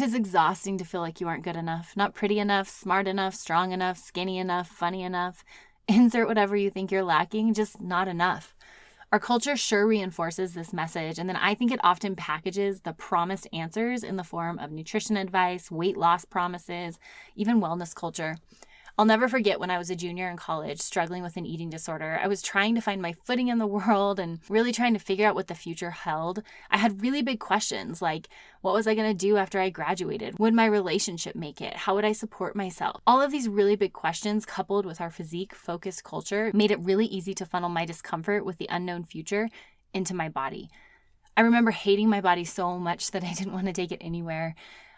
is exhausting to feel like you aren't good enough, not pretty enough, smart enough, strong enough, skinny enough, funny enough. Insert whatever you think you're lacking, just not enough. Our culture sure reinforces this message, and then I think it often packages the promised answers in the form of nutrition advice, weight loss promises, even wellness culture. I'll never forget when I was a junior in college struggling with an eating disorder. I was trying to find my footing in the world and really trying to figure out what the future held. I had really big questions like, what was I going to do after I graduated? Would my relationship make it? How would I support myself? All of these really big questions, coupled with our physique-focused culture, made it really easy to funnel my discomfort with the unknown future into my body. I remember hating my body so much that I didn't want to take it anywhere.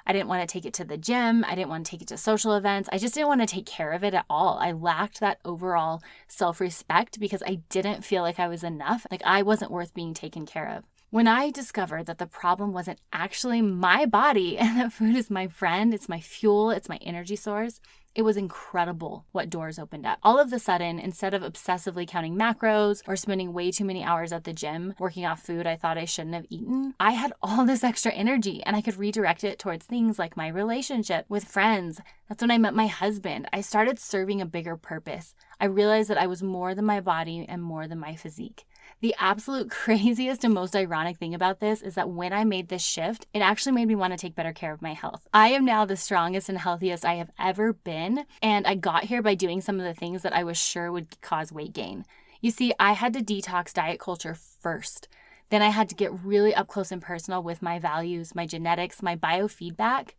I didn't want to take it to the gym. I didn't want to take it to social events. I just didn't want to take care of it at all. I lacked that overall self-respect because I didn't feel like I was enough, like I wasn't worth being taken care of. When I discovered that the problem wasn't actually my body and that food is my friend, it's my fuel, it's my energy source, it was incredible what doors opened up. All of a sudden, instead of obsessively counting macros or spending way too many hours at the gym working off food I thought I shouldn't have eaten, I had all this extra energy and I could redirect it towards things like my relationship with friends. That's when I met my husband. I started serving a bigger purpose. I realized that I was more than my body and more than my physique. The absolute craziest and most ironic thing about this is that when I made this shift, it actually made me want to take better care of my health. I am now the strongest and healthiest I have ever been, and I got here by doing some of the things that I was sure would cause weight gain. You see, I had to detox diet culture first. Then I had to get really up close and personal with my values, my genetics, my biofeedback,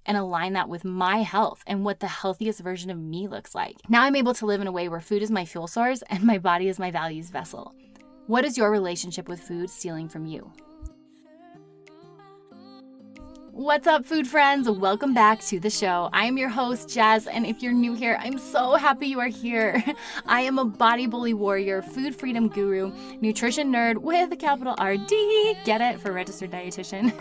and align that with my health and what the healthiest version of me looks like. Now I'm able to live in a way where food is my fuel source and my body is my values vessel. What is your relationship with food stealing from you? What's up, food friends? Welcome back to the show. I am your host, Jazz, and if you're new here, I'm so happy you are here. I am a body bully warrior, food freedom guru, nutrition nerd with a capital RD. Get it? For Registered Dietitian.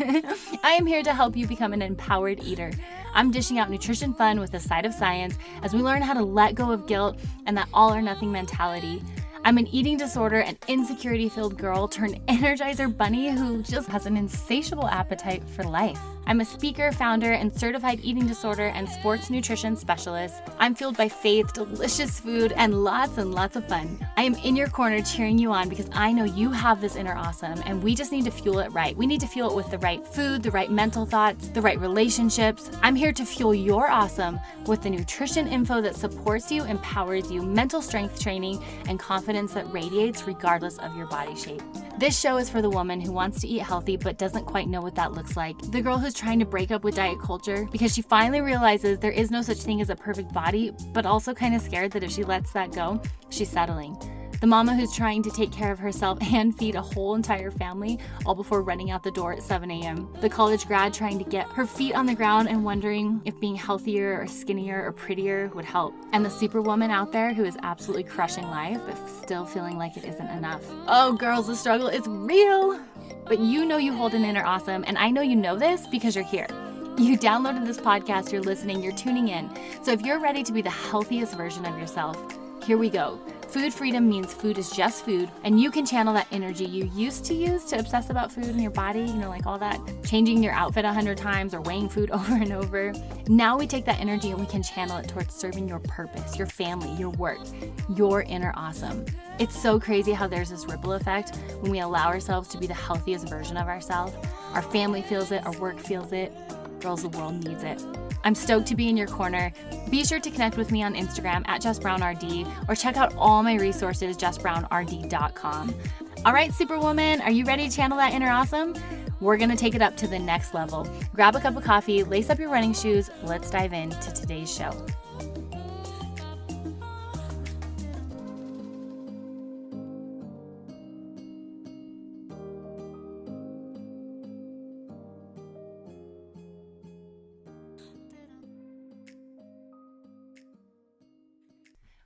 I am here to help you become an empowered eater. I'm dishing out nutrition fun with a side of science as we learn how to let go of guilt and that all or nothing mentality. I'm an eating disorder and insecurity-filled girl turned energizer bunny who just has an insatiable appetite for life. I'm a speaker, founder, and certified eating disorder and sports nutrition specialist. I'm fueled by faith, delicious food, and lots of fun. I am in your corner cheering you on because I know you have this inner awesome and we just need to fuel it right. We need to fuel it with the right food, the right mental thoughts, the right relationships. I'm here to fuel your awesome with the nutrition info that supports you, empowers you, mental strength training, and confidence that radiates regardless of your body shape. This show is for the woman who wants to eat healthy but doesn't quite know what that looks like. The girl who's trying to break up with diet culture because she finally realizes there is no such thing as a perfect body, but also kind of scared that if she lets that go, she's settling. The mama who's trying to take care of herself and feed a whole entire family all before running out the door at 7 a.m. The college grad trying to get her feet on the ground and wondering if being healthier or skinnier or prettier would help. And the superwoman out there who is absolutely crushing life but still feeling like it isn't enough. Oh, girls, the struggle is real. But you know you hold an inner awesome, and I know you know this because you're here. You downloaded this podcast, you're listening, you're tuning in. So if you're ready to be the healthiest version of yourself, here we go. Food freedom means food is just food, and you can channel that energy you used to use to obsess about food in your body, like all that, changing your outfit 100 times or weighing food over and over. Now we take that energy and we can channel it towards serving your purpose, your family, your work, your inner awesome. It's so crazy how there's this ripple effect when we allow ourselves to be the healthiest version of ourselves. Our family feels it, our work feels it. Girls, the world needs it. I'm stoked to be in your corner. Be sure to connect with me on Instagram at JessBrownRD or check out all my resources, JessBrownRD.com. All right, Superwoman, are you ready to channel that inner awesome? We're going to take it up to the next level. Grab a cup of coffee, lace up your running shoes. Let's dive into today's show.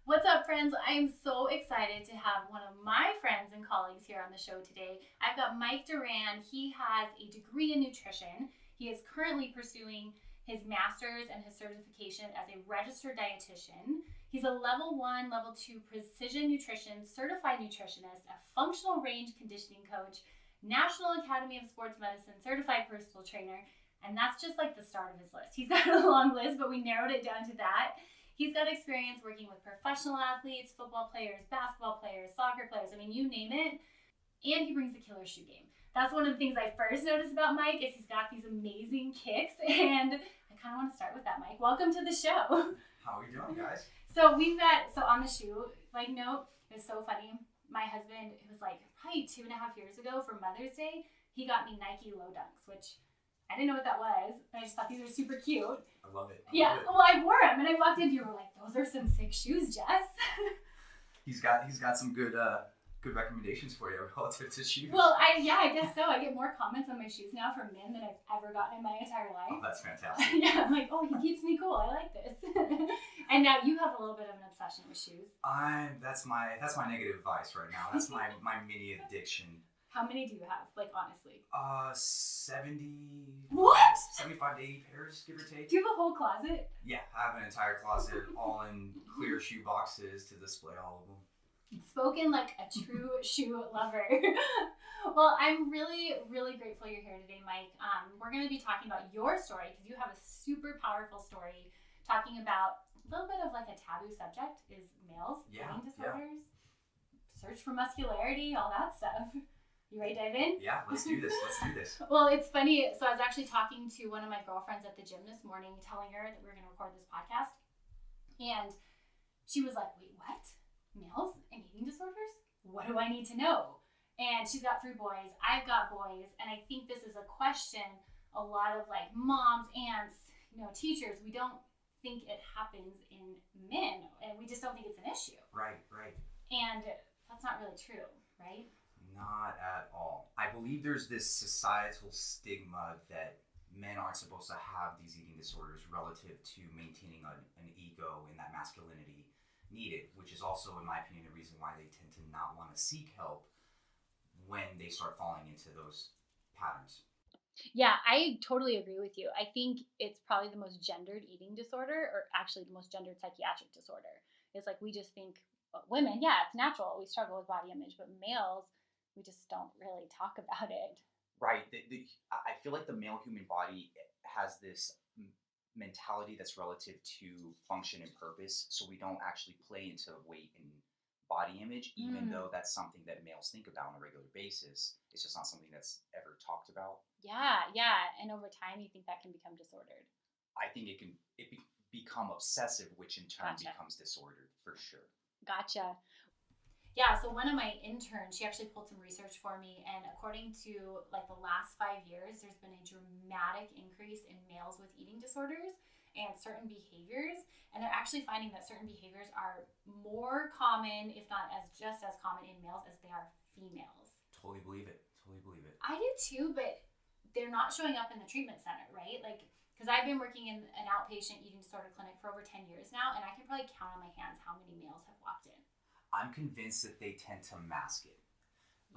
What's up, friends? I am so excited to have one of my friends and colleagues here on the show today. I've got Mike Doran. He has a degree in nutrition. He is currently pursuing his master's and his certification as a registered dietitian. He's a level 1, level 2 precision nutrition certified nutritionist, a functional range conditioning coach, National Academy of Sports Medicine certified personal trainer, And that's just like the start of his list. He's got a long list, but we narrowed it down to that. He's got experience working with professional athletes, football players, basketball players, soccer players. I mean, you name it. And he brings a killer shoe game. That's one of the things I first noticed about Mike is he's got these amazing kicks. And I kind of want to start with that, Mike. Welcome to the show. How are you doing, guys? So on the shoe, note, it was so funny. My husband, it was like probably 2.5 years ago for Mother's Day, he got me Nike Low Dunks, which I didn't know what that was, but I just thought these were super cute. I love it. Well, I wore them, and I walked in, you were like, those are some sick shoes, Jess. He's got some good recommendations for you relative to shoes. Well, I guess so. I get more comments on my shoes now from men than I've ever gotten in my entire life. Oh, that's fantastic. Yeah, I'm like, oh, he keeps me cool. I like this. And now you have a little bit of an obsession with shoes. That's my negative vice right now. That's my mini addiction. How many do you have? Like, honestly. 70. What? 75 to 80 pairs, give or take. Do you have a whole closet? Yeah, I have an entire closet, all in clear shoe boxes to display all of them. Spoken like a true shoe lover. Well, I'm really, really grateful you're here today, Mike. We're going to be talking about your story because you have a super powerful story talking about a little bit of like a taboo subject is males, eating disorders, search for muscularity, all that stuff. You ready to dive in? Yeah, let's do this. Well, it's funny. So I was actually talking to one of my girlfriends at the gym this morning, telling her that we were going to record this podcast. And she was like, wait, what? Males and eating disorders? What do I need to know? And she's got 3 boys. I've got boys. And I think this is a question a lot of like moms, aunts, teachers, we don't think it happens in men. And we just don't think it's an issue. Right. And that's not really true, right? Not at all. I believe there's this societal stigma that men aren't supposed to have these eating disorders relative to maintaining an ego and that masculinity needed, which is also, in my opinion, the reason why they tend to not want to seek help when they start falling into those patterns. Yeah, I totally agree with you. I think it's probably the most gendered eating disorder, or actually the most gendered psychiatric disorder. It's like we just think women, yeah, it's natural. We struggle with body image, but males, we just don't really talk about it. Right. I feel like the male human body has this mentality that's relative to function and purpose, so we don't actually play into weight and body image, even though that's something that males think about on a regular basis. It's just not something that's ever talked about. Yeah. And over time, you think that can become disordered? I think it become obsessive, which in turn becomes disordered, for sure. Gotcha. Yeah, so one of my interns, she actually pulled some research for me, and according to like the last 5 years, there's been a dramatic increase in males with eating disorders and certain behaviors, and they're actually finding that certain behaviors are more common, if not just as common in males as they are females. Totally believe it. I do too, but they're not showing up in the treatment center, right? Like, because I've been working in an outpatient eating disorder clinic for over 10 years now, and I can probably count on my hands how many males have walked in. I'm convinced that they tend to mask it.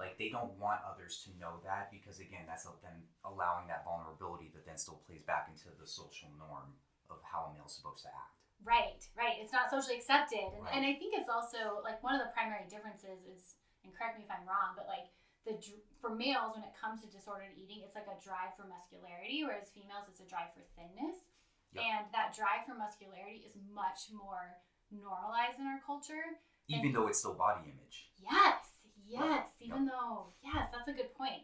Like, they don't want others to know that because, again, that's them allowing that vulnerability that then still plays back into the social norm of how a male's supposed to act. Right. It's not socially accepted. Right. And I think it's also, like, one of the primary differences is, and correct me if I'm wrong, but, like, for males, when it comes to disordered eating, it's like a drive for muscularity, whereas females, it's a drive for thinness. Yep. And that drive for muscularity is much more normalized in our culture. Even though it's still body image. Yes. Even though, that's a good point.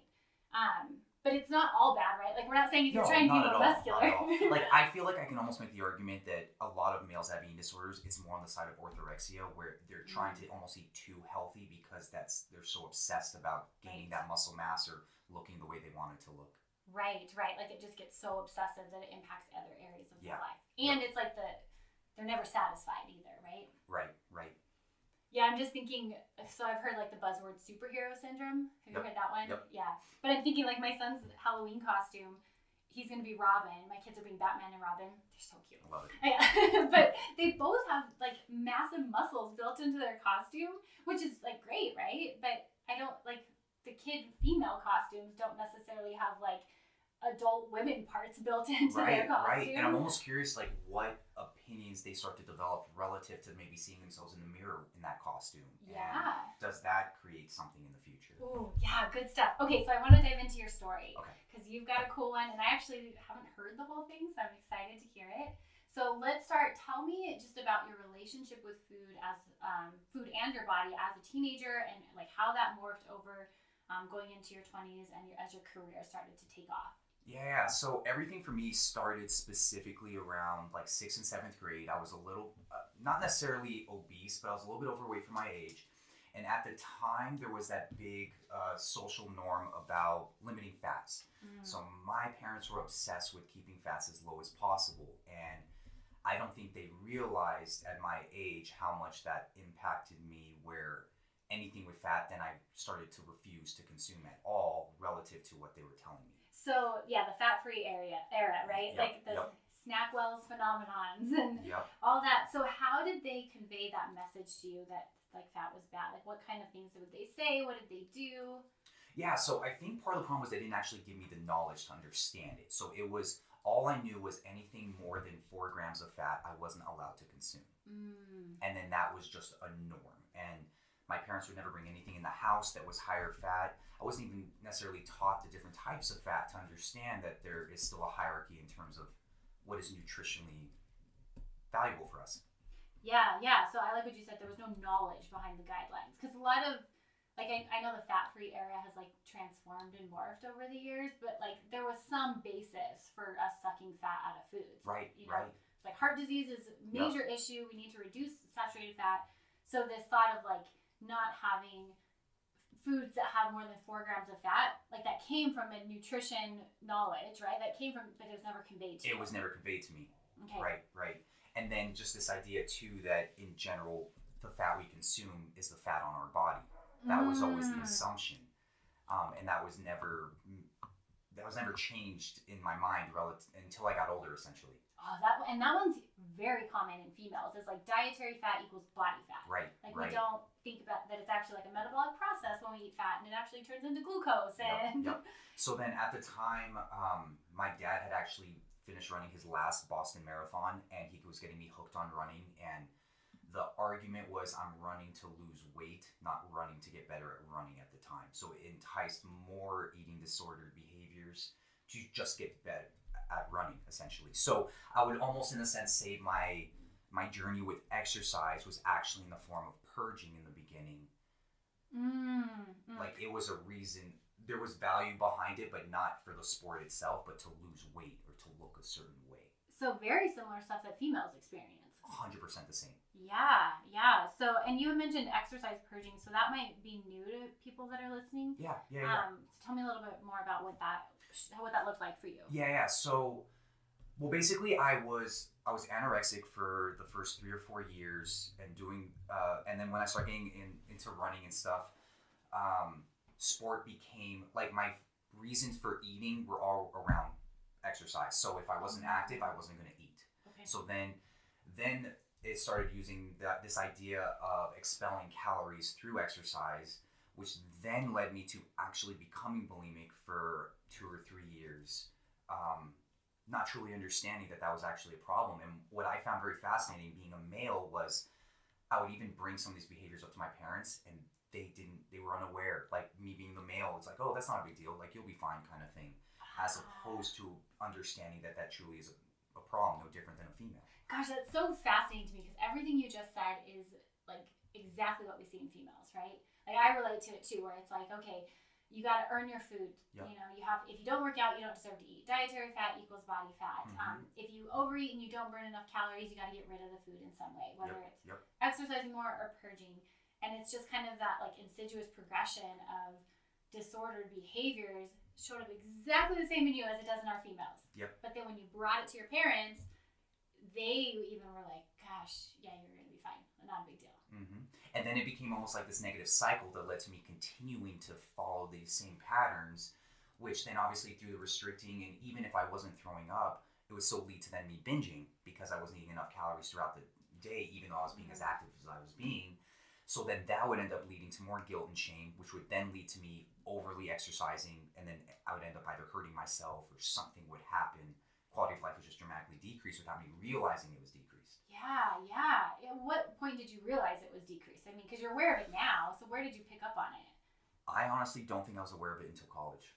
But it's not all bad, right? Like, we're not saying if you're trying to be more muscular. Like, I feel like I can almost make the argument that a lot of males having eating disorders, it's more on the side of orthorexia, where they're trying to almost eat too healthy because they're so obsessed about gaining that muscle mass or looking the way they want it to look. Right. Like, it just gets so obsessive that it impacts other areas of their life. And it's like they're never satisfied either, right? Right. Yeah, I'm just thinking, so I've heard like the buzzword superhero syndrome. Have you heard that one? Yep. Yeah. But I'm thinking like my son's Halloween costume, he's going to be Robin. My kids are being Batman and Robin. They're so cute. I love it. Yeah. But they both have like massive muscles built into their costume, which is like great, right? But I don't like the kid female costumes don't necessarily have like adult women parts built into Right, their costume. right. And I'm almost curious, like, what opinions they start to develop relative to maybe seeing themselves in the mirror in that costume. Yeah. And does that create something in the future? Ooh, yeah, good stuff. Okay, so I want to dive into your story. Okay. Because you've got a cool one, and I actually haven't heard the whole thing, so I'm excited to hear it. So let's start. Tell me just about your relationship with food as food and your body as a teenager, and like how that morphed over going into your 20s and as your career started to take off. Yeah, so everything for me started specifically around like 6th and 7th grade. I was a little, not necessarily obese, but I was a little bit overweight for my age. And at the time, there was that big social norm about limiting fats. So my parents were obsessed with keeping fats as low as possible. And I don't think they realized at my age how much that impacted me, where anything with fat, then I started to refuse to consume at all relative to what they were telling me. So yeah, the fat-free era, right? Yep, Like the SnackWell's phenomenons and Yep. all that. So how did they convey that message to you that like fat was bad? Like what kind of things would they say? What did they do? Yeah, so I think part of the problem was they didn't actually give me the knowledge to understand it. So it was, all I knew was anything more than 4 grams of fat I wasn't allowed to consume. And then that was just a norm. And my parents would never bring anything in the house that was higher fat. I wasn't even necessarily taught the different types of fat to understand that there is still a hierarchy in terms of what is nutritionally valuable for us. Yeah. So I like what you said. There was no knowledge behind the guidelines. Because a lot of, like, I know the fat-free era has, like, transformed and morphed over the years, but, like, there was some basis for us sucking fat out of foods. Right, you know? right. It's like heart disease is a major issue. We need to reduce saturated fat. So this thought of, like, not having foods that have more than 4 grams of fat, like that came from a nutrition knowledge, right? That came from, but it was never conveyed to you. It was never conveyed to me. Okay. Right. And then just this idea too that in general, the fat we consume is the fat on our body. That was always the assumption, and that was never changed in my mind until I got older, essentially. Oh, that one's very common in females. It's like dietary fat equals body fat. Right. Like we don't think about that it's actually like a metabolic process when we eat fat, and it actually turns into glucose. And Yep. So then at the time, my dad had actually finished running his last Boston Marathon, and he was getting me hooked on running. And the argument was, I'm running to lose weight, not running to get better at running at the time. So it enticed more eating disordered behaviors to just get better at running, essentially. So I would almost, in a sense, say my journey with exercise was actually in the form of purging in the beginning. Like it was a reason, there was value behind it, but not for the sport itself, but to lose weight or to look a certain way. So very similar stuff that females experience. 100% the same. Yeah. So, and you mentioned exercise purging, so that might be new to people that are listening. Yeah. So tell me a little bit more about what that looked like for you. Yeah. So, well, basically, I was anorexic for the first 3 or 4 years, and doing, and then when I started getting into running and stuff, sport became like my reasons for eating were all around exercise. So if I wasn't active, I wasn't going to eat. Okay. So then it started using this idea of expelling calories through exercise, which then led me to actually becoming bulimic for 2 or 3 years, not truly understanding that was actually a problem. And what I found very fascinating being a male was I would even bring some of these behaviors up to my parents, and they were unaware. Like me being the male, it's like, oh, that's not a big deal, like you'll be fine kind of thing, as opposed to understanding that truly is a problem, no different than a female. Gosh, that's so fascinating to me, because everything you just said is like exactly what we see in females, right? Like I relate to it too, where it's like, okay, you got to earn your food. Yep. You know, if you don't work out, you don't deserve to eat. Dietary fat equals body fat. If you overeat and you don't burn enough calories, you got to get rid of the food in some way, whether it's exercising more or purging. And it's just kind of that like insidious progression of disordered behaviors showed up exactly the same in you as it does in our females. Yep. But then when you brought it to your parents, they even were like, gosh, yeah, you're going to be fine. Not a big deal. And then it became almost like this negative cycle that led to me continuing to follow these same patterns, which then obviously through the restricting, and even if I wasn't throwing up, it would still lead to then me binging because I wasn't eating enough calories throughout the day, even though I was being as active as I was being. So then that would end up leading to more guilt and shame, which would then lead to me overly exercising, and then I would end up either hurting myself or something would happen. Quality of life would just dramatically decrease without me realizing it was decreased. Yeah. At what point did you realize it was decreased? I mean, because you're aware of it now, so where did you pick up on it? I honestly don't think I was aware of it until college.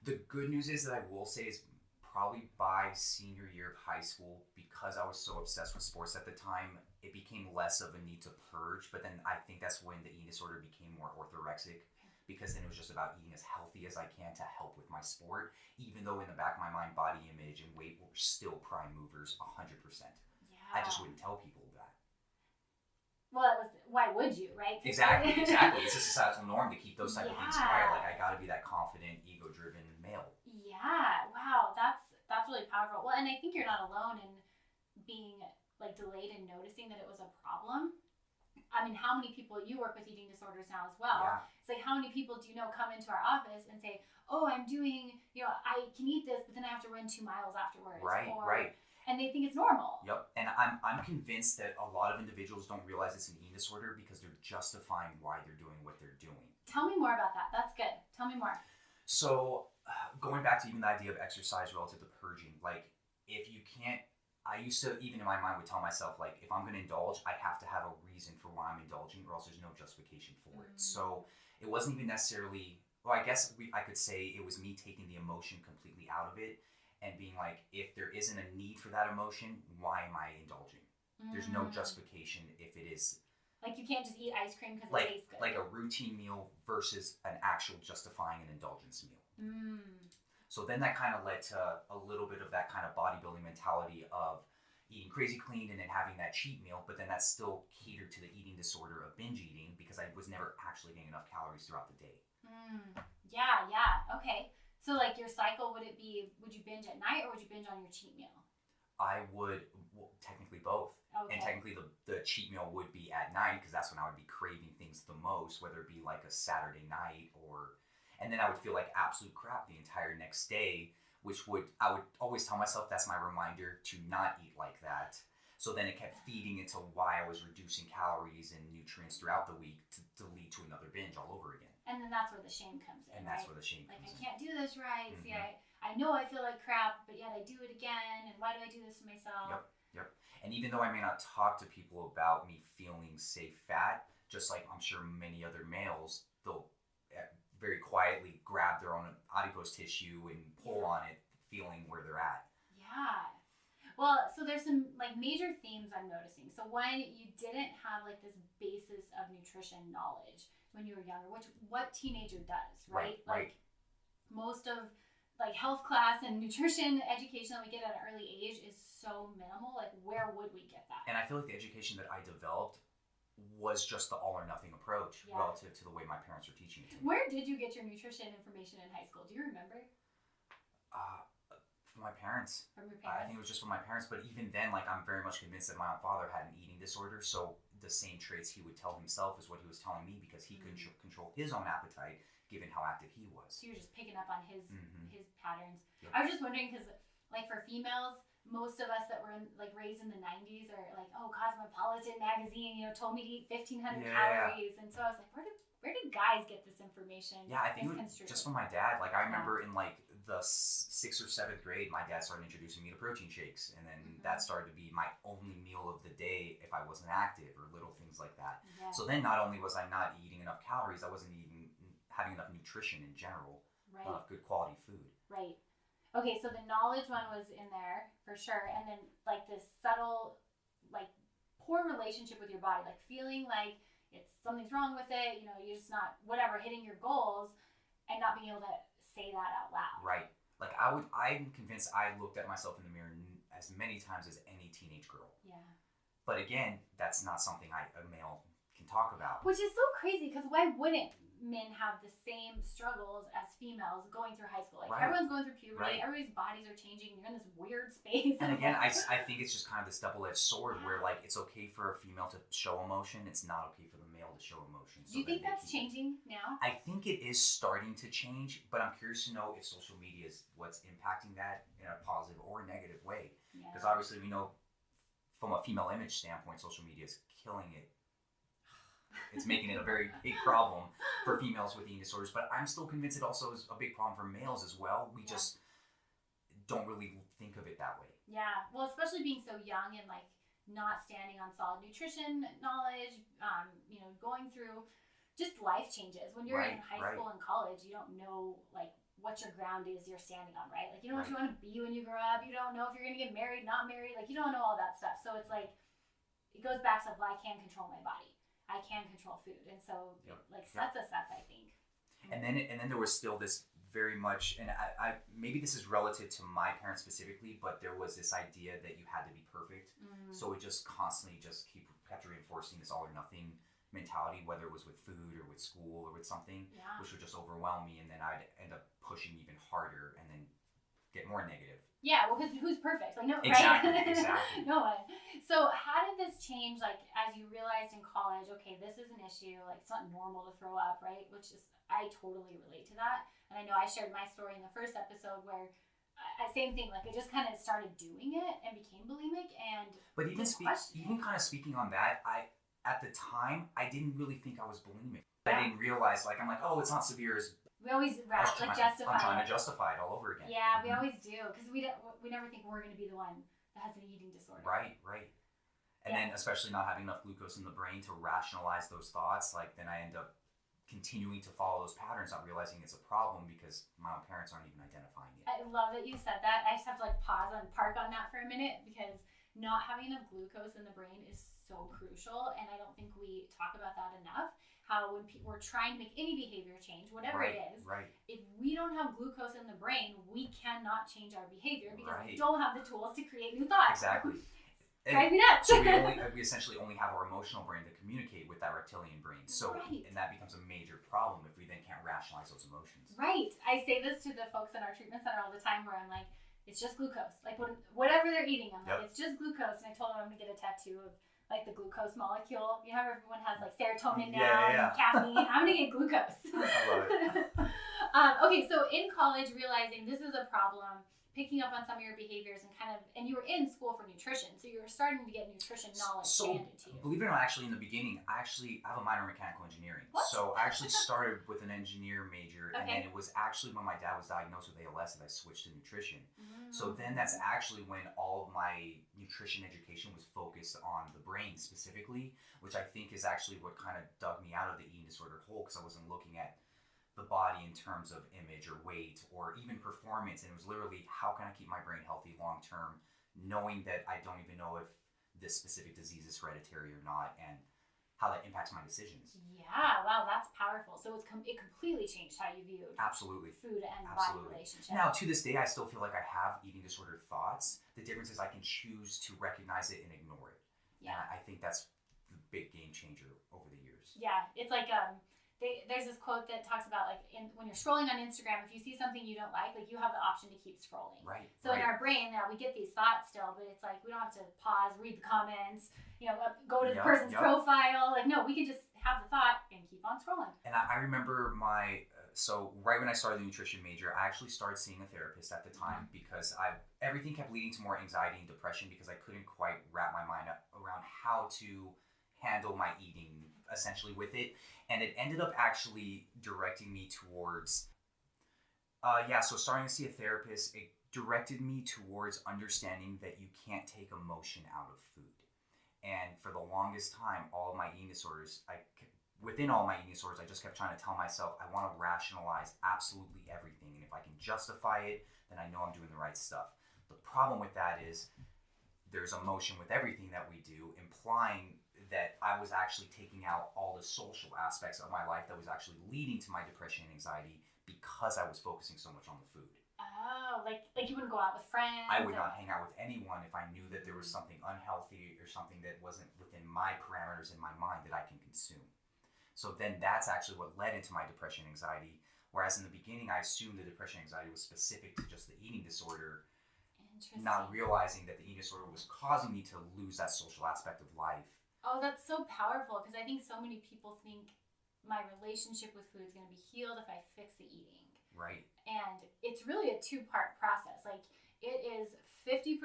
The good news is that I will say is probably by senior year of high school, because I was so obsessed with sports at the time, it became less of a need to purge. But then I think that's when the eating disorder became more orthorexic, because then it was just about eating as healthy as I can to help with my sport, even though in the back of my mind, body image and weight were still prime movers 100%. Yeah. I just wouldn't tell people that. Well, why would you, right? Exactly. It's a societal norm to keep those type of things quiet. Like, I gotta be that confident, ego-driven male. Yeah, wow, that's really powerful. Well, and I think you're not alone in being like delayed in noticing that it was a problem. I mean, how many people, you work with eating disorders now as well. Yeah. It's like, how many people do you know come into our office and say, oh, I'm doing, I can eat this, but then I have to run 2 miles afterwards. Right. And they think it's normal. Yep. And I'm convinced that a lot of individuals don't realize it's an eating disorder because they're justifying why they're doing what they're doing. Tell me more about that. That's good. Tell me more. So going back to even the idea of exercise relative to purging, like if you can't, I used to, even in my mind, would tell myself, like, if I'm going to indulge, I have to have a reason for why I'm indulging, or else there's no justification for it. So it wasn't even necessarily, well, I guess I could say it was me taking the emotion completely out of it and being like, if there isn't a need for that emotion, why am I indulging? There's no justification if it is. Like, you can't just eat ice cream because it tastes good. Like a routine meal versus an actual justifying an indulgence meal. So then that kind of led to a little bit of that kind of bodybuilding mentality of eating crazy clean and then having that cheat meal, but then that's still catered to the eating disorder of binge eating because I was never actually getting enough calories throughout the day. Yeah. Okay. So like your cycle, would you binge at night or would you binge on your cheat meal? I would, technically both. Okay. And technically the cheat meal would be at night because that's when I would be craving things the most, whether it be like a Saturday night and then I would feel like absolute crap the entire next day, I would always tell myself that's my reminder to not eat like that. So then it kept feeding into why I was reducing calories and nutrients throughout the week to lead to another binge all over again. And then that's where the shame comes in. And that's where the shame comes in. Like, I can't do this right. See, I know I feel like crap, but yet I do it again. And why do I do this to myself? Yep. And even though I may not talk to people about me feeling safe fat, just like I'm sure many other males, they'll very quietly grab their own adipose tissue and pull on it, feeling where they're at. Yeah. Well, so there's some like major themes I'm noticing. So one, you didn't have like this basis of nutrition knowledge when you were younger, which what teenager does, right? Like most of like health class and nutrition education that we get at an early age is so minimal. Like, where would we get that? And I feel like the education that I developed was just the all or nothing approach relative to the way my parents were teaching it to me. Where did you get your nutrition information in high school? Do you remember? From my parents. From your parents? I think it was just from my parents, but even then, like, I'm very much convinced that my own father had an eating disorder, so the same traits he would tell himself is what he was telling me because he couldn't control his own appetite given how active he was. So you're just picking up on his patterns. Yep. I was just wondering because, like, for females, most of us that were raised in the 90s are like, oh, Cosmopolitan magazine, told me to eat 1,500 calories, and so I was like, where did guys get this information? Yeah, I think it was just from my dad. Like, I remember in like the 6th or 7th grade, my dad started introducing me to protein shakes, and then that started to be my only meal of the day if I wasn't active or little things like that. Yeah. So then not only was I not eating enough calories, I wasn't having enough nutrition in general, good quality food. Right. Okay, so the knowledge one was in there for sure, and then like this subtle, like poor relationship with your body, like feeling like something's wrong with it, you're just not hitting your goals, and not being able to say that out loud. Right. Like I'm convinced I looked at myself in the mirror as many times as any teenage girl. Yeah. But again, that's not something a male can talk about. Which is so crazy because why wouldn't men have the same struggles as females going through high school? Like everyone's going through puberty, everybody's bodies are changing, and you're in this weird space. And again, I think it's just kind of this double-edged sword where like it's okay for a female to show emotion, it's not okay for the male to show emotion. Do you think that's changing now? I think it is starting to change, but I'm curious to know if social media is what's impacting that in a positive or negative way. Because obviously we know from a female image standpoint, social media is killing it. it's making it a very big problem for females with eating disorders. But I'm still convinced it also is a big problem for males as well. We just don't really think of it that way. Yeah, well, especially being so young and like not standing on solid nutrition knowledge, going through just life changes. When you're in high school and college, you don't know like what your ground is you're standing on, right? Like you don't know what you want to be when you grow up. You don't know if you're going to get married, not married. Like you don't know all that stuff. So it's like, it goes back to like, well, I can control my body. I can control food. And so it like sets us up, I think. And then there was still this very much, and I maybe this is relative to my parents specifically, but there was this idea that you had to be perfect. So it just constantly kept reinforcing this all or nothing mentality, whether it was with food or with school or with something, which would just overwhelm me, and then I'd end up pushing even harder and then get more negative. Yeah, well, because who's perfect? Like, no, exactly, right? Exactly. No one. So how did this change, like, as you realized in college, okay, this is an issue, like, it's not normal to throw up, right? Which is, I totally relate to that. And I know I shared my story in the first episode where, same thing, like, I just kind of started doing it and became bulimic, and But even kind of speaking on that, at the time, I didn't really think I was bulimic. I didn't realize, like, I'm like, oh, it's not severe as... We always justify I'm trying to justify it all over again. Yeah, we always do, because we never think we're going to be the one that has an eating disorder. Right. And then especially not having enough glucose in the brain to rationalize those thoughts, like then I end up continuing to follow those patterns, not realizing it's a problem because my own parents aren't even identifying it. I love that you said that. I just have to like park on that for a minute, because not having enough glucose in the brain is so crucial, and I don't think we talk about that enough. How when we're trying to make any behavior change, whatever it is, if we don't have glucose in the brain, we cannot change our behavior because we don't have the tools to create new thoughts. Exactly. Drive me nuts. So we essentially only have our emotional brain to communicate with that reptilian brain. So and that becomes a major problem if we then can't rationalize those emotions. Right. I say this to the folks in our treatment center all the time, where I'm like, it's just glucose. Like whatever they're eating, I'm like, it's just glucose. And I told them I'm gonna get a tattoo of like the glucose molecule. You know how everyone has like serotonin now and caffeine? I'm gonna get glucose. I love it. Okay, so in college, realizing this is a problem, picking up on some of your behaviors and you were in school for nutrition, so you were starting to get nutrition knowledge handed to you. Believe it or not, actually in the beginning, I have a minor in mechanical engineering. What? So I actually started with an engineer major, and then it was actually when my dad was diagnosed with ALS that I switched to nutrition. So then that's actually when all of my nutrition education was focused on the brain specifically, which I think is actually what kind of dug me out of the eating disorder hole, because I wasn't looking at the body in terms of image or weight or even performance, and it was literally, how can I keep my brain healthy long term, knowing that I don't even know if this specific disease is hereditary or not, and how that impacts my decisions. Yeah, wow, that's powerful. So it completely changed how you viewed food and body relationship. Now, to this day, I still feel like I have eating disorder thoughts. The difference is I can choose to recognize it and ignore it. Yeah, and I think that's the big game changer over the years. Yeah, it's like there's this quote that talks about like when you're scrolling on Instagram, if you see something you don't like you have the option to keep scrolling. Right. So in our brain now we get these thoughts still, but it's like we don't have to pause, read the comments, go to the person's profile. Like no, we can just have the thought and keep on scrolling. And I remember so right when I started the nutrition major, I actually started seeing a therapist at the time because everything kept leading to more anxiety and depression because I couldn't quite wrap my mind around how to handle my eating essentially with it. And it ended up actually directing me towards, so starting to see a therapist, it directed me towards understanding that you can't take emotion out of food. And for the longest time, within all my eating disorders, I just kept trying to tell myself, I want to rationalize absolutely everything. And if I can justify it, then I know I'm doing the right stuff. The problem with that is there's emotion with everything that we do, implying that I was actually taking out all the social aspects of my life that was actually leading to my depression and anxiety because I was focusing so much on the food. Oh, like you wouldn't go out with friends? I would not hang out with anyone if I knew that there was something unhealthy or something that wasn't within my parameters in my mind that I can consume. So then that's actually what led into my depression and anxiety, whereas in the beginning I assumed the depression and anxiety was specific to just the eating disorder, not realizing that the eating disorder was causing me to lose that social aspect of life. Oh, that's so powerful, because I think so many people think my relationship with food is going to be healed if I fix the eating. Right. And it's really a two-part process. Like, it is 50%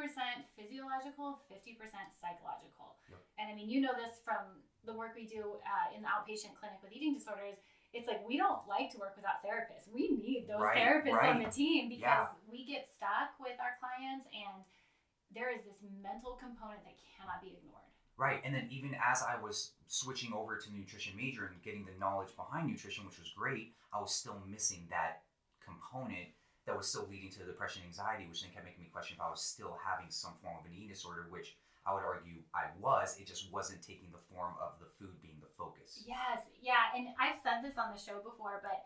physiological, 50% psychological. Yep. And I mean, you know this from the work we do in the outpatient clinic with eating disorders. It's like we don't like to work without therapists. We need those therapists on the team because we get stuck with our clients, and there is this mental component that cannot be ignored. Right, and then even as I was switching over to the nutrition major and getting the knowledge behind nutrition, which was great, I was still missing that component that was still leading to depression and anxiety, which then kept making me question if I was still having some form of an eating disorder, which I would argue I was. It just wasn't taking the form of the food being the focus. Yes, yeah, and I've said this on the show before, but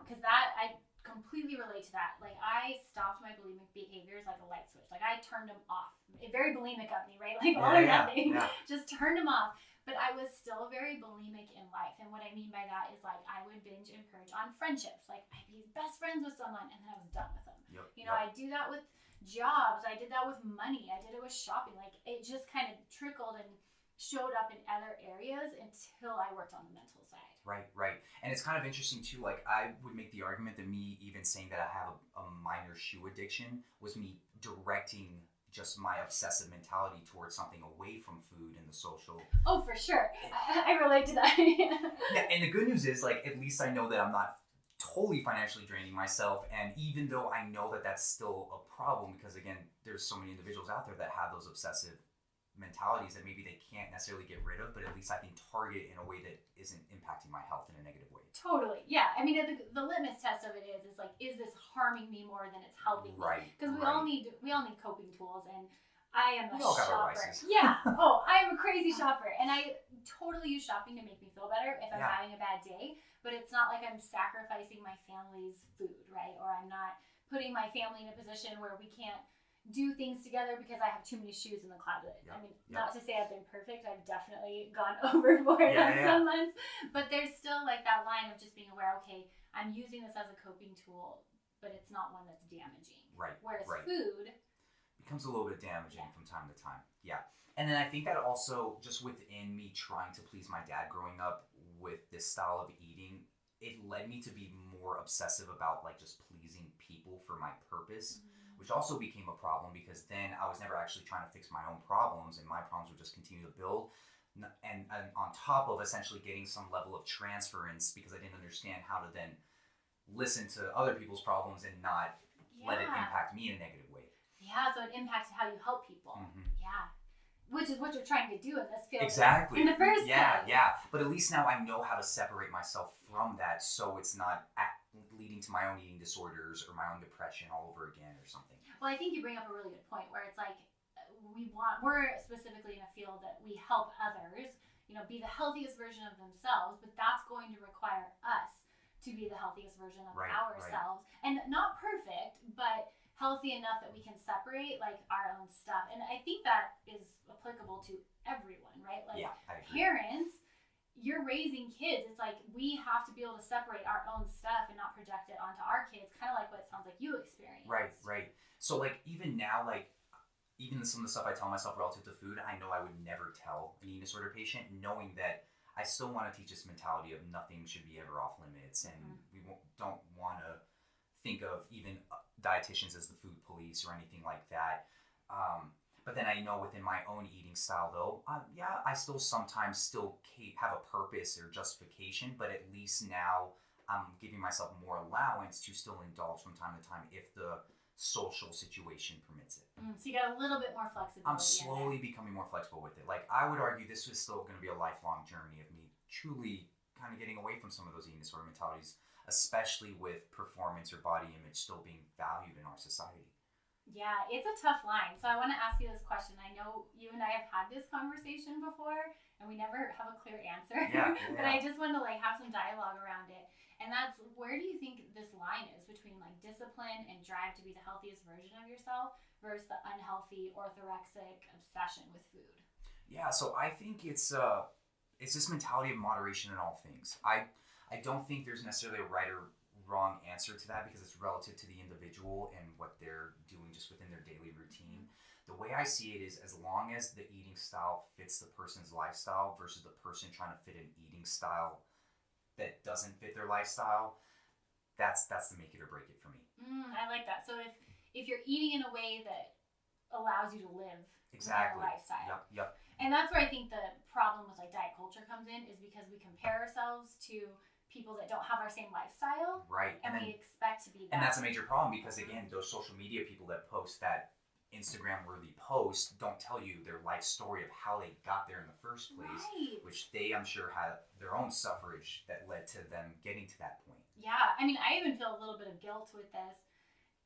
because I completely relate to that. Like, I stopped my bulimic behaviors like a light switch. Like, I turned them off. Very bulimic of me, right? Like, all or nothing. Yeah. Just turned them off. But I was still very bulimic in life. And what I mean by that is, like, I would binge and purge on friendships. Like, I'd be best friends with someone, and then I was done with them. Yep. You know, I do that with jobs. I did that with money. I did it with shopping. Like, it just kind of trickled and showed up in other areas until I worked on the mental side. Right. And it's kind of interesting too, like I would make the argument that me even saying that I have a minor shoe addiction was me directing just my obsessive mentality towards something away from food and the social. Oh, for sure. I relate to that. Yeah, and the good news is, like, at least I know that I'm not totally financially draining myself, and even though I know that that's still a problem, because again, there's so many individuals out there that have those obsessive mentalities that maybe they can't necessarily get rid of, but at least I can target in a way that isn't impacting my health in a negative way. Totally. Yeah. I mean, the litmus test of it is like, is this harming me more than it's helping me? Right. Because we all need coping tools, and I am a shopper. Got our vices. Yeah. Oh, I am a crazy shopper, and I totally use shopping to make me feel better if I'm having a bad day. But it's not like I'm sacrificing my family's food, right? Or I'm not putting my family in a position where we can't do things together because I have too many shoes in the closet. Yep. I mean, not to say I've been perfect. I've definitely gone overboard on some months. But there's still like that line of just being aware, okay, I'm using this as a coping tool, but it's not one that's damaging. Right. Whereas food becomes a little bit damaging from time to time. Yeah. And then I think that also just within me trying to please my dad growing up with this style of eating, it led me to be more obsessive about like just pleasing people for my purpose. Which also became a problem because then I was never actually trying to fix my own problems, and my problems would just continue to build. And on top of essentially getting some level of transference because I didn't understand how to then listen to other people's problems and not let it impact me in a negative way. Yeah, so it impacts how you help people. Mm-hmm. Yeah. Which is what you're trying to do in this field. Exactly. In the first place. Yeah. But at least now I know how to separate myself from that so it's not leading to my own eating disorders or my own depression all over again or something. Well, I think you bring up a really good point where it's like we're specifically in a field that we help others, you know, be the healthiest version of themselves, but that's going to require us to be the healthiest version of ourselves. And not perfect, but healthy enough that we can separate like our own stuff. And I think that is applicable to everyone, right? Like parents, you're raising kids. It's like we have to be able to separate our own stuff and not project it onto our kids, kind of like what it sounds like you experienced. Right. So like even now, like even some of the stuff I tell myself relative to food, I know I would never tell an eating disorder patient, knowing that I still want to teach this mentality of nothing should be ever off limits, and we don't want to think of even dietitians as the food police or anything like that. But then I know within my own eating style, though, I still sometimes have a purpose or justification, but at least now I'm giving myself more allowance to still indulge from time to time if the social situation permits it. So you got a little bit more flexibility. I'm slowly becoming more flexible with it. Like, I would argue this is still going to be a lifelong journey of me truly kind of getting away from some of those eating disorder mentalities, especially with performance or body image still being valued in our society. Yeah, it's a tough line. So I want to ask you this question. I know you and I have had this conversation before, and we never have a clear answer. But I just want to like have some dialogue around it. And that's, where do you think this line is between like discipline and drive to be the healthiest version of yourself versus the unhealthy orthorexic obsession with food? Yeah, so I think it's this mentality of moderation in all things. I don't think there's necessarily a right or wrong answer to that because it's relative to the individual and what they're doing just within their daily routine. The way I see it is, as long as the eating style fits the person's lifestyle versus the person trying to fit an eating style that doesn't fit their lifestyle, that's the make it or break it for me. I like that. So if you're eating in a way that allows you to live exactly. a lifestyle. Yep. And that's where I think the problem with like diet culture comes in, is because we compare ourselves to people that don't have our same lifestyle. Right. And we expect to be that. And that's a major problem, because again, those social media people that post that Instagram worthy post don't tell you their life story of how they got there in the first place, right. which they, I'm sure, had their own suffrage that led to them getting to that point. Yeah. I mean, I even feel a little bit of guilt with this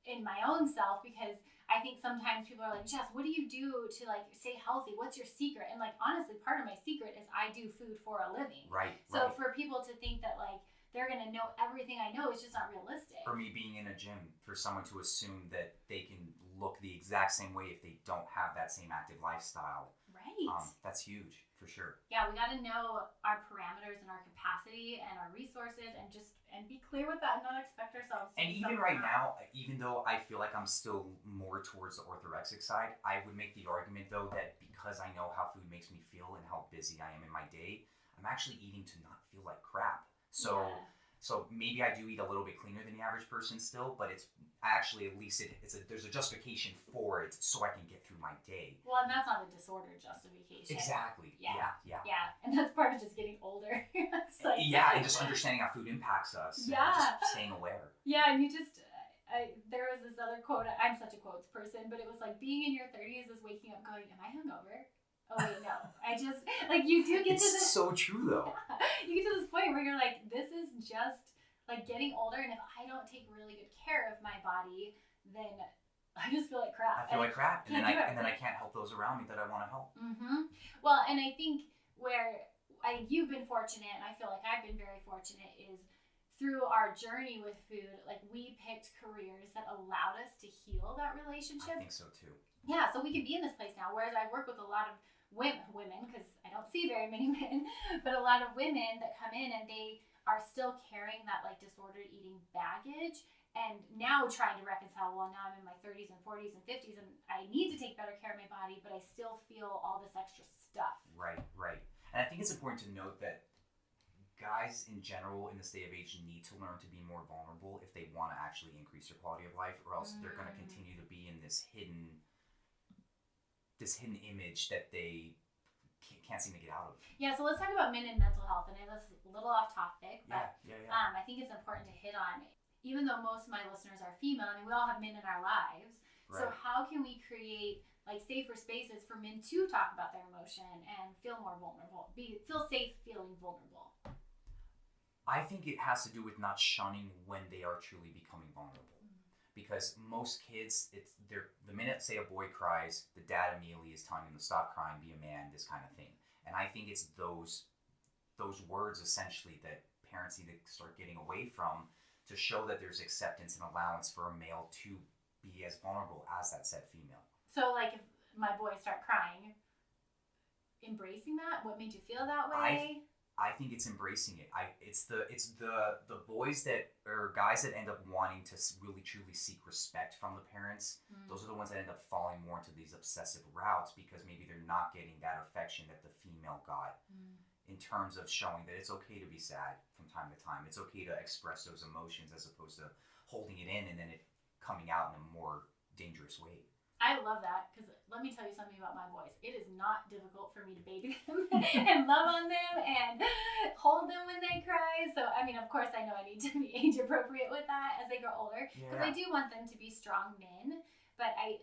in my own self, because I think sometimes people are like, Jess, what do you do to like stay healthy? What's your secret? And like, honestly, part of my secret is I do food for a living. Right. So for people to think that like they're going to know everything I know is just not realistic. For me being in a gym, for someone to assume that they can look the exact same way if they don't have that same active lifestyle. Right. That's huge, for sure. Yeah, we got to know our parameters and our capacity and our resources, and be clear with that and not expect ourselves to. And even right now, even though I feel like I'm still more towards the orthorexic side, I would make the argument though that because I know how food makes me feel and how busy I am in my day, I'm actually eating to not feel like crap. So maybe I do eat a little bit cleaner than the average person still, but it's actually, at least there's a justification for it, so I can get through my day. Well, and that's not a disorder justification. Exactly. Yeah. And that's part of just getting older. Like, and just understanding how food impacts us. Yeah. And just staying aware. Yeah, and you just, there was this other quote, I'm such a quotes person, but it was like, being in your 30s is waking up going, am I hungover? Oh wait, no. I just, like, you do get to this. It's so true though. You get to this point where you're like, this is just like getting older, and if I don't take really good care of my body, then I just feel like crap. I feel like crap, and then I can't help those around me that I want to help. Mm-hmm. Well, and I think where you've been fortunate, and I feel like I've been very fortunate, is through our journey with food, like we picked careers that allowed us to heal that relationship. I think so too. Yeah, so we can be in this place now, whereas I work with a lot of women, because I don't see very many men, but a lot of women that come in and they are still carrying that like disordered eating baggage, and now trying to reconcile, well, now I'm in my 30s and 40s and 50s and I need to take better care of my body, but I still feel all this extra stuff. Right. And I think it's important to note that guys in general in this day of age need to learn to be more vulnerable if they want to actually increase their quality of life, or else they're going to continue to be in this hidden image that they can't seem to get out of. Yeah, so let's talk about men and mental health. And I know that's a little off topic, but I think it's important to hit on. Even though most of my listeners are female, I mean, we all have men in our lives. Right. So how can we create like safer spaces for men to talk about their emotion and feel more vulnerable, feel safe feeling vulnerable? I think it has to do with not shunning when they are truly becoming vulnerable. Because most kids, the minute, say, a boy cries, the dad immediately is telling him to stop crying, be a man, this kind of thing. And I think it's those words, essentially, that parents need to start getting away from to show that there's acceptance and allowance for a male to be as vulnerable as that said female. So, like, if my boys start crying, embracing that? What made you feel that way? I think it's embracing it. It's the boys that, or guys that end up wanting to really truly seek respect from the parents. Those are the ones that end up falling more into these obsessive routes, because maybe they're not getting that affection that the female got in terms of showing that it's okay to be sad from time to time. It's okay to express those emotions as opposed to holding it in and then it coming out in a more dangerous way. I love that, because let me tell you something about my boys. It is not difficult for me to baby them and love on them and hold them when they cry. So, I mean, of course, I know I need to be age appropriate with that as they grow older, because I do want them to be strong men. But I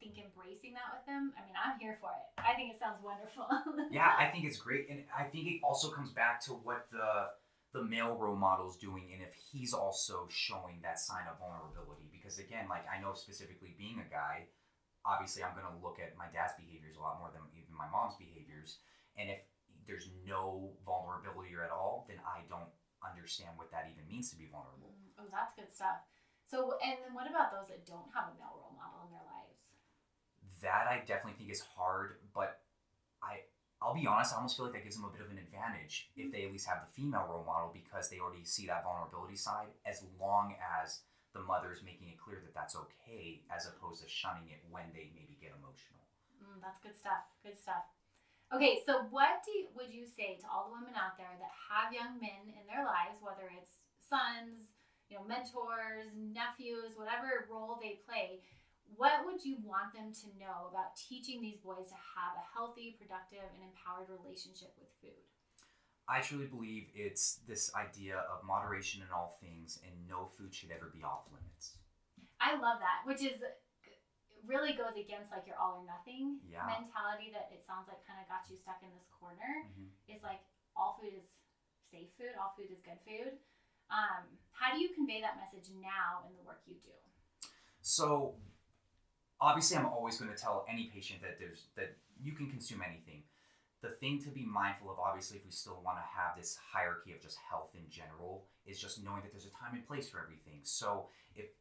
think embracing that with them, I mean, I'm here for it. I think it sounds wonderful. Yeah, I think it's great. And I think it also comes back to what the male role model is doing, and if he's also showing that sign of vulnerability. Because again, like, I know specifically being a guy, obviously I'm going to look at my dad's behaviors a lot more than even my mom's behaviors. And if there's no vulnerability at all, then I don't understand what that even means to be vulnerable. Oh, that's good stuff. So, and then what about those that don't have a male role model in their lives? That I definitely think is hard, but I'll be honest, I almost feel like that gives them a bit of an advantage if they at least have the female role model, because they already see that vulnerability side, as long as the mother's making it clear that that's okay, as opposed to shunning it when they maybe get emotional. That's good stuff. Good stuff. Okay, so what would you say to all the women out there that have young men in their lives, whether it's sons, mentors, nephews, whatever role they play? what would you want them to know about teaching these boys to have a healthy, productive, and empowered relationship with food? I truly believe it's this idea of moderation in all things, and no food should ever be off limits. I love that, which is really goes against like your all or nothing mentality that it sounds like kind of got you stuck in this corner. It's like all food is safe food, all food is good food. How do you convey that message now in the work you do? So obviously I'm always going to tell any patient that you can consume anything. The thing to be mindful of, obviously, if we still want to have this hierarchy of just health in general, is just knowing that there's a time and place for everything. So if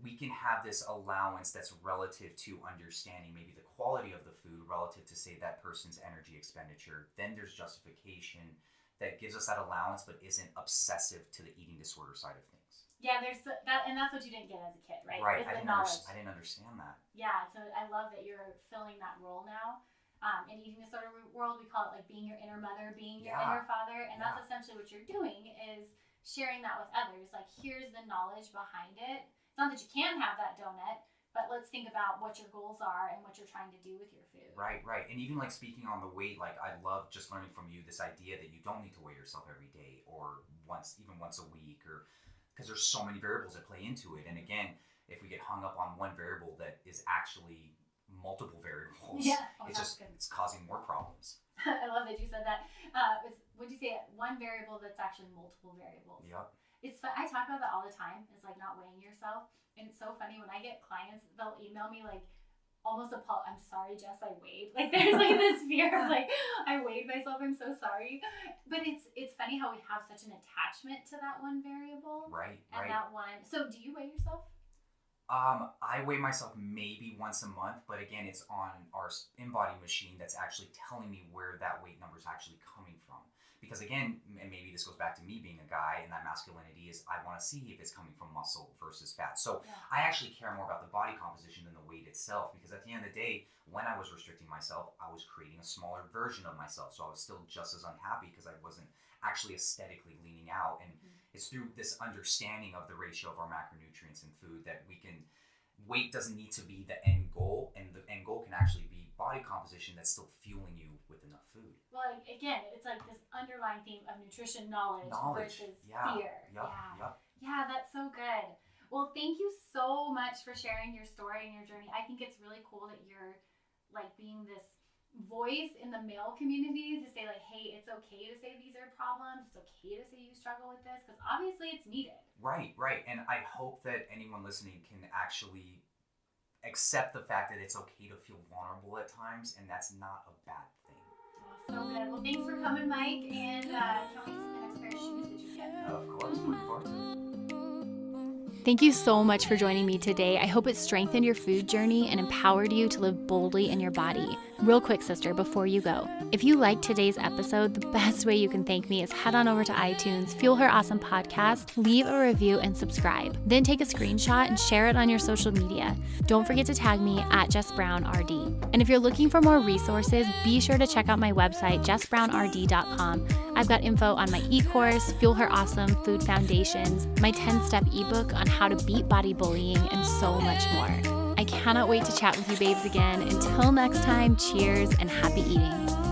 we can have this allowance that's relative to understanding maybe the quality of the food relative to, say, that person's energy expenditure, then there's justification that gives us that allowance but isn't obsessive to the eating disorder side of things. Yeah, there's that, and that's what you didn't get as a kid, right? Right, I didn't understand that. Yeah, so I love that you're filling that role now. In eating disorder world, we call it like being your inner mother, being your inner father, and that's essentially what you're doing, is sharing that with others. Like, here's the knowledge behind it. It's not that you can't have that donut, but let's think about what your goals are and what you're trying to do with your food. Right. And even like speaking on the weight, like I love just learning from you this idea that you don't need to weigh yourself every day or once a week, or because there's so many variables that play into it. And again, if we get hung up on one variable that is actually multiple variables, it's causing more problems. I love that you said that. Would you say one variable that's actually multiple variables? Yep. It's fun. I talk about that all the time. It's like not weighing yourself, and it's so funny when I get clients, they'll email me like almost I'm sorry, Jess, I weighed. Like there's like this fear of like I weighed myself. I'm so sorry. But it's funny how we have such an attachment to that one variable. Right. That one. So do you weigh yourself? I weigh myself maybe once a month, but again, it's on our InBody machine that's actually telling me where that weight number is actually coming from. Because again, and maybe this goes back to me being a guy and that masculinity, is I want to see if it's coming from muscle versus fat. So I actually care more about the body composition than the weight itself, because at the end of the day, when I was restricting myself, I was creating a smaller version of myself. So I was still just as unhappy because I wasn't actually aesthetically leaning out. And it's through this understanding of the ratio of our macronutrients in food that we can, weight doesn't need to be the end goal, and the end goal can actually be body composition that's still fueling you with enough food. Well, again, it's like this underlying theme of nutrition knowledge versus fear. Yeah, that's so good. Well, thank you so much for sharing your story and your journey. I think it's really cool that you're like being this voice in the male community to say like, hey, it's okay to say these are problems. It's okay to say you struggle with this, because obviously it's needed. Right. And I hope that anyone listening can actually accept the fact that it's okay to feel vulnerable at times, and that's not a bad thing. So good. Well, thanks for coming, Mike, and can't wait to see the next pair of shoes that you get. Of course, looking forward to it. Thank you so much for joining me today. I hope it strengthened your food journey and empowered you to live boldly in your body. Real quick, sister, before you go, if you liked today's episode, the best way you can thank me is head on over to iTunes, Fuel Her Awesome Podcast, leave a review, and subscribe. Then take a screenshot and share it on your social media. Don't forget to tag me at JessBrownRD. And if you're looking for more resources, be sure to check out my website, JessBrownRD.com. I've got info on my e-course, Fuel Her Awesome Food Foundations, my 10-step ebook on how to beat body bullying, and so much more. I cannot wait to chat with you babes again. Until next time, cheers and happy eating.